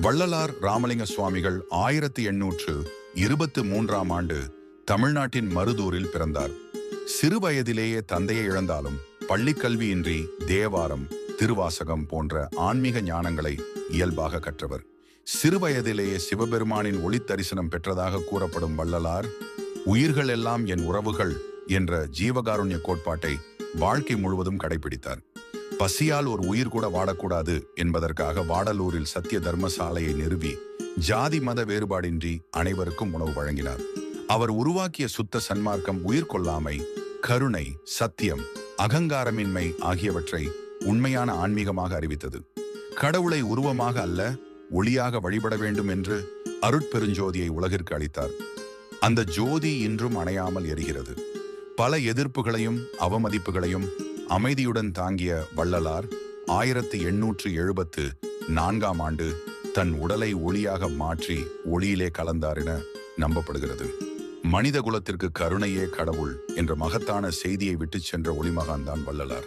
வள்ளலார் ராமலிங்க சுவாமிகள் 1823ஆம் ஆண்டு தமிழ்நாட்டின் மருதூரில் பிறந்தார். சிறு வயதிலேயே தந்தையை இழந்தாலும் பள்ளிக்கல்வியின்றி தேவாரம், திருவாசகம் போன்ற ஆன்மீக ஞானங்களை இயல்பாக கற்றவர். சிறுவயதிலேயே சிவபெருமானின் ஒளி தரிசனம் பெற்றதாக கூறப்படும் வள்ளலார், உயிர்கள் எல்லாம் என் உறவுகள் என்ற ஜீவகாருண்ய கோட்பாட்டை வாழ்க்கை முழுவதும் கடைபிடித்தார். பசியால் ஒரு உயிர் கூட வாடக்கூடாது என்பதற்காக வாடலூரில் சத்திய தர்மசாலையை நிறுவி ஜாதி மத வேறுபாடின்றி அனைவருக்கும் உணவு வழங்கினார். அவர் உருவாக்கிய சுத்த சன்மார்க்கம் உயிர் கொள்ளாமை, கருணை, சத்தியம், அகங்காரமின்மை ஆகியவற்றை உண்மையான ஆன்மீகமாக அறிவித்தது. கடவுளை உருவமாக அல்ல, ஒளியாக வழிபட வேண்டும் என்று அருட்பெருஞ்சோதியை உலகிற்கு அளித்தார். அந்த ஜோதி இன்றும் அணையாமல் எரிகிறது. பல எதிர்ப்புகளையும் அவமதிப்புகளையும் அமைதியுடன் தாங்கிய வள்ளலார் 1874ஆம் ஆண்டு தன் உடலை ஒளியாக மாற்றி ஒளியிலே கலந்தார் என நம்பப்படுகிறது. மனித குலத்திற்கு கருணையே கடவுள் என்ற மகத்தான செய்தியை விட்டுச் சென்ற ஒளிமகான் தான் வள்ளலார்.